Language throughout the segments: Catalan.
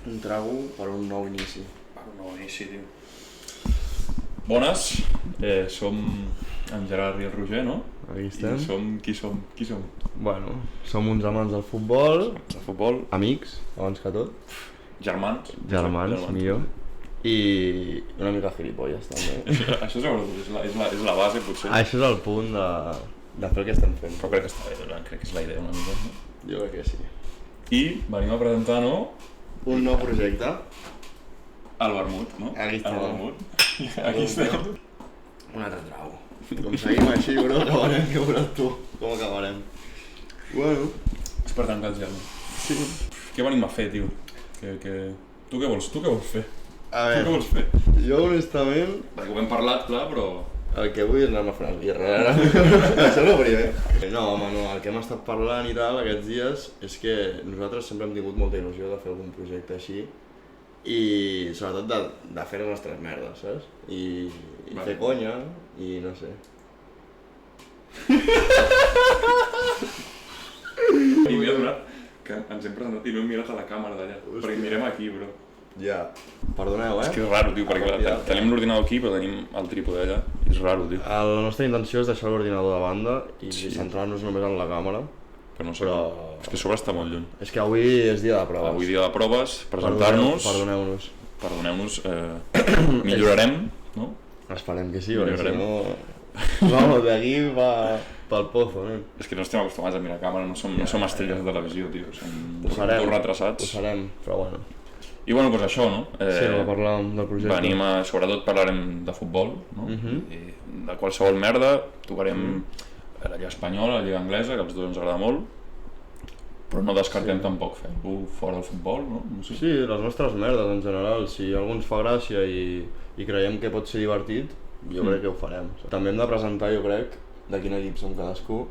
Un trago per un nou inici. Per un nou inici, tio. Bones, som en Gerard i el Roger, no? Aquí estem. I som... Qui som? Bueno, som uns amants del futbol. De futbol. Amics, abans que tot. Germans. Germans, millor. I una mica gilipolles, també. Això sobretot és la base, potser. Això és el punt de fer el que estem fent. Però crec que està bé, crec que és la idea una mica, no? Jo crec que sí. I venim a presentar, no? Un nou projecte. El vermut, no? Aquí estem. El vermut. Aquí estem. Un altre trago. Com seguim així, bro, acabarem, que veuràs tu com acabarem. Bueno. És per tancar el gel. Sí. Què venim a fer, tio? Tu què vols fer? A Tu què veure, vols fer? jo honestament Perquè ho hem parlat, clar, però... el que vull és anar-me a fer unes birres, ara. Això és el primer. No, home, no, el que hem estat parlant i tal aquests dies és que nosaltres sempre hem tingut molta il·lusió de fer algun projecte així i sobretot de fer les nostres merdes, saps? I Vale. fer conya i no sé. I m'he adonat que ens hem presentat i no hem mirat a la càmera d'allà, perquè mirem aquí, bro. Ja. Perdoneu, És que és raro, tio, perquè tenim l'ordinador aquí però tenim el trípode allà. És raro, tio. La nostra intenció és deixar l'ordinador de banda i Sí. centrar-nos només en la càmera. Però no sé, Però- és que a sobre està molt lluny. És que avui és dia de proves. Avui dia de proves, presentar-nos, Perdoneu-nos. perdoneu-nos, millorarem, no? Esperem que sí, perquè si Millorarem. no... Vamos, d'aquí va pel pozo, nen. És que no estem acostumats a mirar càmera, no som estrelles de televisió, tio. Som Ho serem, dos retrasats. ho serem, però bueno. I bueno, doncs això, no? Sí, va parlar del projecte. Venim a... Sobretot parlarem de futbol, no? I de qualsevol merda, tocarem la Lliga Espanyola, la Lliga Anglesa, que als dos ens agrada molt, però no descartem tampoc fer-ho fora del futbol, no? No sé. Sí, les nostres merdes en general, si algú ens fa gràcia i creiem que pot ser divertit, jo crec que ho farem. També hem de presentar, jo crec, de quin equip som cadascú,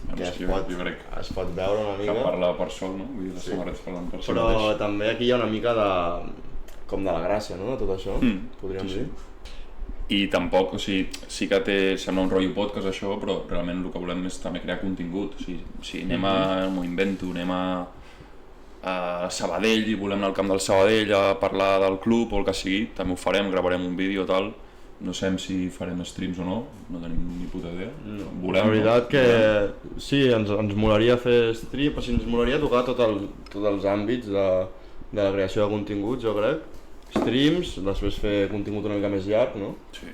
Bueno, que sí, jo crec es pot veure una que mica, parla per sol, no? Vull dir, les samarretes parlen per si però mateix. també aquí hi ha una mica com de la gràcia, no?, de tot això, podríem sí, dir. I tampoc, o sigui, sí que sembla un rotllo podcast això, però realment el que volem és també crear contingut. O sigui anem m'ho invento, anem a Sabadell i volem anar al camp del Sabadell a parlar del club o el que sigui, també ho farem, gravarem un vídeo o tal. No sabem si farem streams o no, no tenim ni puta idea. Volem, La veritat no? que sí, ens molaria fer stream, o sigui, ens molaria tocar tots els àmbits de la creació de continguts, jo crec. Streams, després fer contingut una mica més llarg, no? Sí.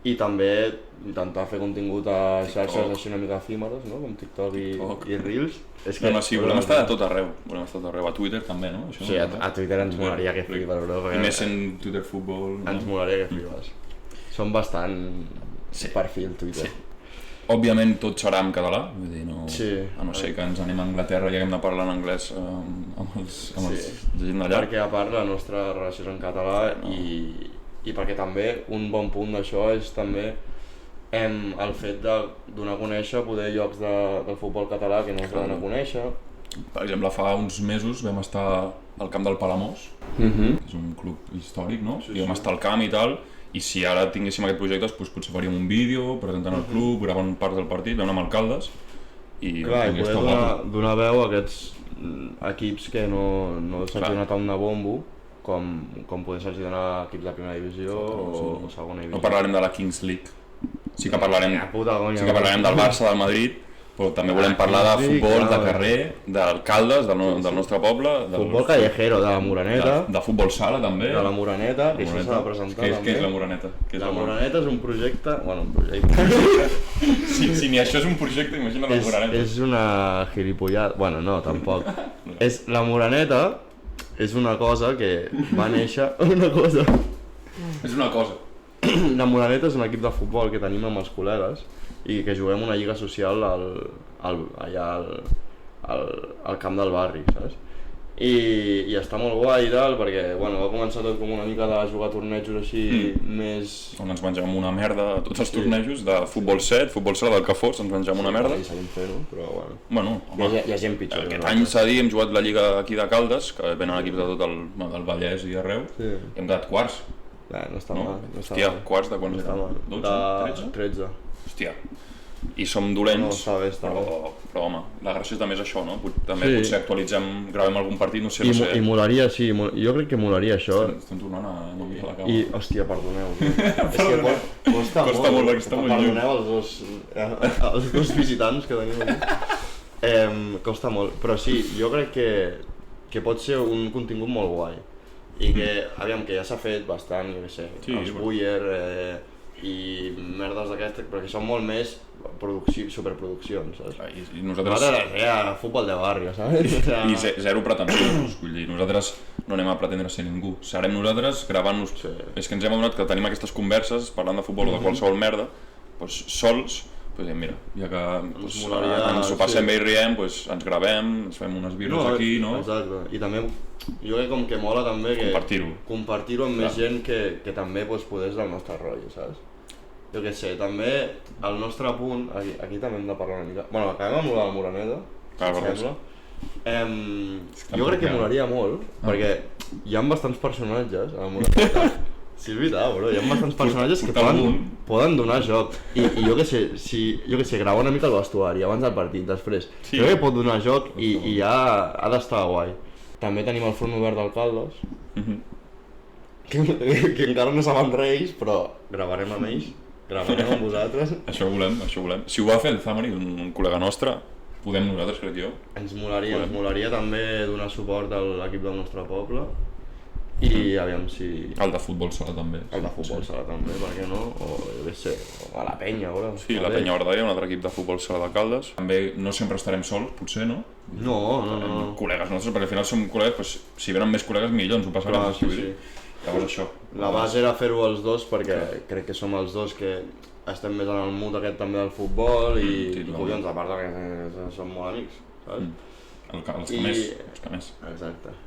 I també intentar fer contingut a xarxes TikTok. així una mica efímeres, no? Com TikTok TikTok. i Reels. És No, sí, volem estar a tot arreu, a Twitter també, no? Això, Sí, a Twitter ens molaria que flipes, bro. I més en Twitter Futbol. Ens molaria que flipes. Som bastant Sí. perfil Twitter. Sí. Òbviament tot serà en català, vull dir, no, Sí. a no ser que ens anem a Anglaterra i haguem de parlar en anglès amb els de gent d'allà. Perquè a part la nostra relació és en català i perquè també un bon punt d'això és també el fet de donar a conèixer poder llocs del futbol català que no es donen a conèixer. Per exemple, fa uns mesos vam estar al camp del Palamós, que és un club històric, no? I vam estar al camp i tal, i si ara tinguéssim aquest projecte, doncs potser faríem un vídeo presentant el club, gravant parts del partit, vam anar amb alcaldes i Clar, i hauria poder estat guapo. donar veu a aquests equips que no se'ls ha donat tant de bombo com poder se'ls donar equips de primera divisió o segona divisió. No parlarem de la Kings League, sí que parlarem, Puta conya, sí que parlarem del Barça, del Madrid, però també volem parlar de Kings League, futbol, de clar. carrer, d'alcaldes, del nostre poble, Futbol callejero, de la Moreneta, de futbol sala també. de la Moreneta, que això s'ha de Què presentar és també. la Moreneta? Què és La Moreneta és un projecte... Bueno, un projecte... Si ni això és un projecte, imagina la Moreneta. és una gilipollada... Bueno, no, tampoc. La Moreneta és una cosa que va néixer... Una cosa... És una cosa. La Moreneta és un equip de futbol que tenim amb els col·legues i que juguem una lliga social allà al camp del barri, saps? I està molt guai i tal, perquè bueno, va començar tot com una mica de jugar tornejos així més... On ens mengem una merda a tots els tornejos de futbol 7, futbol sala del que fos, ens mengem una merda. I seguim fent-ho, però bueno... Bueno, home, Hi ha gent pitjor. aquest any s'ha dit, hem jugat la lliga aquí de Caldes, que venen equips de tot el Vallès i arreu, Sí. i hem quedat quarts. No està No? mal, no està Hòstia, mal. quarts de quants No està eren? mal. 12? 13? 13. Hòstia, i som dolents, No, està bé. però home, la gràcia també és això, no? També potser gravem algun partit, no sé. I molaria, sí, jo crec que molaria això. Estem tornant a no mirar la cama. I, hòstia, perdoneu. És que costa molt, perquè està molt lluny. Perdoneu els dos visitants que tenim aquí. Costa molt, però sí, jo crec que pot ser un contingut molt guai. I que, aviam, que ja s'ha fet bastant, jo què sé, els Buller i merdes d'aquestes, perquè són molt més superproduccions, saps? I nosaltres era futbol de barri, saps? I zero pretensions, vull dir, nosaltres no anem a pretendre ser ningú, serem nosaltres gravant-nos, és que ens hem adonat que tenim aquestes converses parlant de futbol o de qualsevol merda, doncs sols, doncs mira, ja que ens ho passem bé i riem, doncs ens gravem, ens fem unes birres aquí, no? Exacte, i també jo crec com que mola també compartir-ho amb més gent que també podés del nostre rotllo, saps? Jo què sé, també el nostre punt, aquí també hem de parlar una mica, bueno, acabem amb la Moreneda, si et sembla. Jo crec que molaria molt, perquè hi ha bastants personatges a la Moreneda. Sí, és veritat, bro, hi ha bastants personatges que poden donar joc. I jo què sé, gravar una mica el vestuari abans del partit, després. Crec que pot donar joc i ja ha d'estar guai. També tenim el front obert d'alcaldes, que encara no saben res, però gravarem amb ells, gravarem amb vosaltres. Això volem. Si ho va fer el Zamari, un col·lega nostre, podem nosaltres, crec jo. Ens molaria també donar suport a l'equip del nostre poble. I aviam si... El de futbol sala també. El de futbol sala també, per què no? O jo què sé, o a la Penya, bro. Sí, la Penya Ordalla, un altre equip de futbol sala de Caldes. També no sempre estarem sols, potser, no? No. Col·legues nostres, perquè al final som col·legues, doncs, si venen més col·legues millor, ens ho passarem. Sí. Llavors això. La base era fer-ho els dos perquè crec que som els dos que estem més en el mood aquest també del futbol i collons, a part que som molt amics, saps? Els que més. Exacte.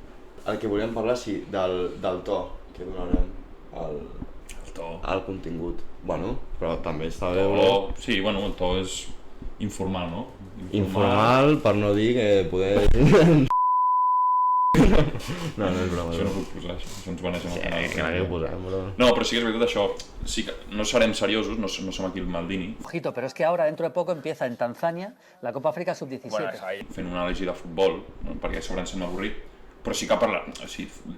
El que volíem parlar, sí, del to que donarem al contingut. Bueno, però també està bé... Sí, bueno, el to és informal, no? Informal, per no dir que poder... No és broma. Això no puc posar, això ens va néixer al final. Sí, que l'hagueu posat, bro. No, però sí que és veritat això, sí que no serem seriosos, no som aquí el Maldini. Ojito, pero es que ahora, dentro de poco, empieza en Tanzania la Copa África Sub-17. Fent una anàlisi de futbol, perquè sobre ens sembla avorrit, però sí que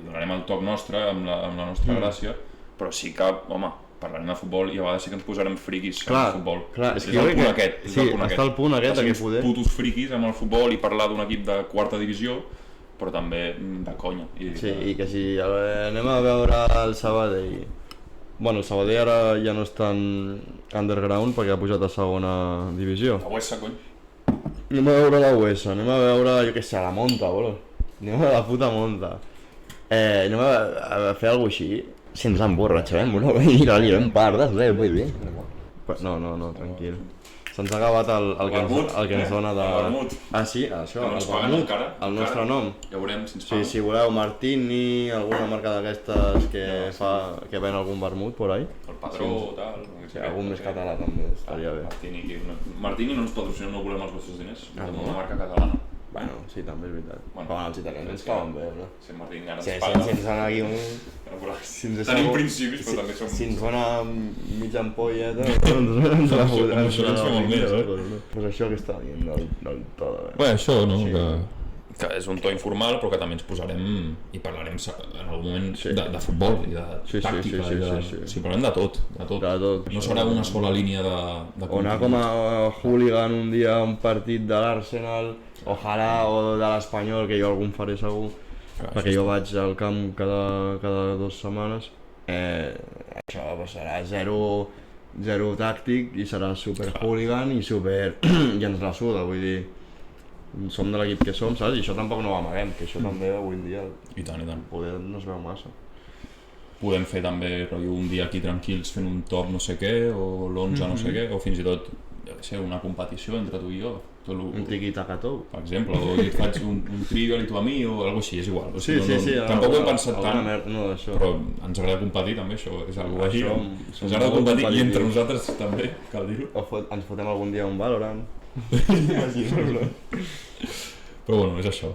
donarem el toc nostre amb la nostra gràcia, però sí que, home, parlarem de futbol i a vegades sí que ens posarem friquis amb el futbol. Clar, és el punt aquest. Sí, està el punt aquest que poder... putos friquis amb el futbol i parlar d'un equip de quarta divisió, però també de conya. Sí, i que si anem a veure el Sabadell... Bueno, el Sabadell ara ja no és tan underground perquè ha pujat a segona divisió. La UESA, cony. Anem a veure la UESA, anem a veure, jo què sé, a la Monta, bro. Anem a la puta Monta. Anem a fer alguna cosa així. Si ens emborratxarem, bro, i la lirem pardes, muy bien. No, tranquil. Se'ns ha acabat el que ens dona de... El vermut. Ah, sí, això, el vermut, el nostre nom. Ja veurem si ens paguen. Si voleu Martini, alguna marca d'aquestes que ven algun vermut por ahí. El Padró, tal... Sí, algun més català també estaria bé. Martini no ens patrocina, no volem els vostres diners, som una marca catalana. Bueno, sí, també és veritat. Però els italians ens cauen bé, no? Si Martini ara ens paga... Si ens dona aquí un... Tenim principis, però també som... Si ens dona mitja ampolleta, ens la fotem. Pues això que està dient del to de... Bé, això, no? Que és un to informal, però que també ens posarem i parlarem en algun moment de futbol i de tàctica. Sí, parlarem de tot. No serà una sola línia de contingut. O anar com a hooligan un dia a un partit de l'Arsenal, ojalà, o de l'Espanyol, que jo algun faré segur, perquè jo vaig al camp cada 2 setmanes. Això serà zero tàctic i serà super hooligan i super... i ens la suda, vull dir... Som de l'equip que som, saps? I això tampoc no ho amaguem, que això també avui en dia... I tant. Poder no es veu massa. Podem fer també un dia aquí tranquils fent un top no sé què, o l'11 no sé què, o fins i tot, jo què sé, una competició entre tu i jo. Un tiqui-taca-tou. Per exemple, o jo et faig un trivial i tu a mi, o alguna cosa així, és igual. Sí. Tampoc ho hem pensat tant, però ens agrada competir també, això és alguna cosa així. Ens agrada competir i entre nosaltres també, cal dir-ho. O ens fotem algun dia un Valorant. Però bueno, és això.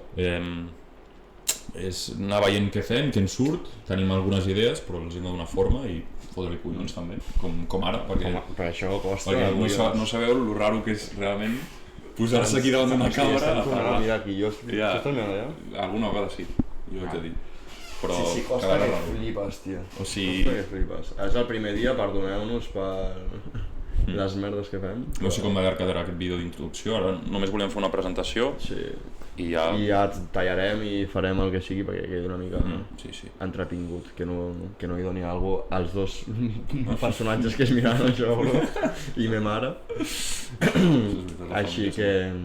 és anar veient què fem, què ens surt, tenim algunes idees, però els hem de donar forma i fotre-li collons també, com ara, perquè això costa. Perquè no sabeu lo raro que és realment posar-se aquí davant d'una càmera a parlar. Mira aquí, jo estic mirant allà. Alguna vegada sí, jo haig de dir. Però Sí, costa que flipes, tia. O sigui... Costa que flipes. És el primer dia, perdoneu-nos per les merdes que fem. No sé com de llarg quedarà aquest vídeo d'introducció, ara només volem fer una presentació Sí. i ja... I ja tallarem i farem el que sigui perquè quedi una mica Sí, sí. entretingut, que no hi doni alguna cosa als dos personatges que es miren això, bro, i me mare. Així que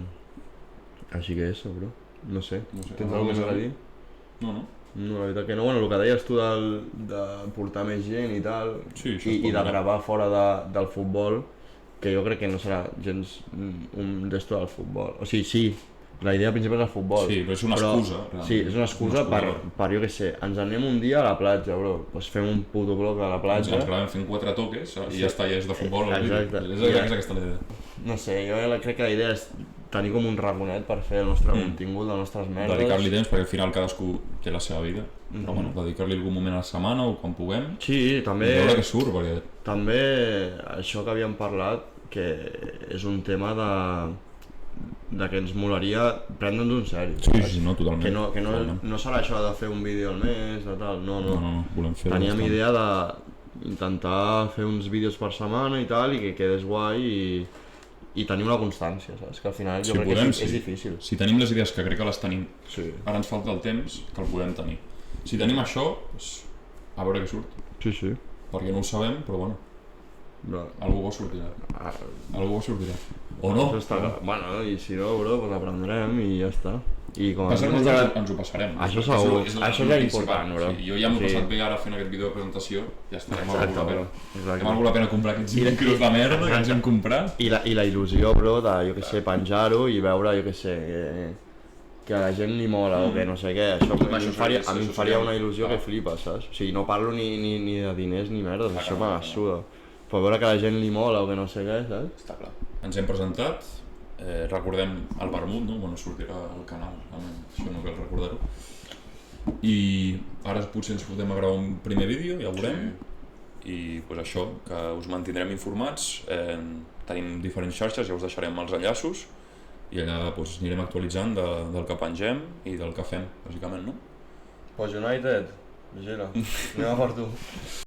eso, bro. No sé. Tens alguna cosa a dir? No. No, la veritat que no. Bueno, el que deies tu de portar més gent i tal, Sí, això i de gravar fora del futbol, que jo crec que no serà gens un d'esto del futbol. O sigui, sí, la idea principal és el futbol. Sí, però és una excusa. Realment. Sí, és una excusa per, jo què sé, ens anem un dia a la platja, bro. Pues fem un puto bloc a la platja. Ens gravem fent 4 toques i ja està, ja és de futbol. Exacte. És aquesta la idea. No sé, jo crec que la idea és tenir com un raconet per fer el nostre contingut, les nostres merdes. Dedicar-li temps, perquè al final cadascú té la seva vida. Però bueno, dedicar-li algun moment a la setmana o quan puguem. Sí, també... I veure què surt, perquè... També això que havíem parlat, que és un tema de que ens molaria prendre'ns en sèrio. Sí, no, totalment. Que no serà això de fer un vídeo al mes, de tal, no. Volem fer teníem idea d'intentar fer uns vídeos per setmana i tal, i que quedés guai i tenir una constància, saps? Que al final jo crec que és difícil. Si tenim les idees, que crec que les tenim, ara ens falta el temps que el podem tenir. Si tenim això, a veure què surt. Sí. Perquè no ho sabem, però bueno, algú bo sortirà. O no. Bueno, i si no, bro, doncs aprendrem i ja està. I com ens ho passarem. Això segur, això és important, bro. Jo ja m'ho he passat bé ara fent aquest vídeo de presentació, ja està, hem valgut la pena comprar aquests micros de merda que ens hem comprat. I la il·lusió, bro, de, jo què sé, penjar-ho i veure, jo què sé, que a la gent li mola o que no sé què, això a mi em faria una il·lusió que flipa, saps? O sigui, no parlo ni de diners ni merdes, això me la suda. Però veure que a la gent li mola o que no sé què, saps? Està clar. Ens hem presentat, recordem el vermut, no? Bueno, sortirà al canal, això no cal recordar-ho. I ara potser ens fotem a gravar un primer vídeo, ja ho veurem. I pues això, que us mantindrem informats, tenim diferents xarxes, ja us deixarem els enllaços i allà pues, anirem actualitzant del que pengem i del que fem, bàsicament, no? Pues United, vigila, anem a per tu.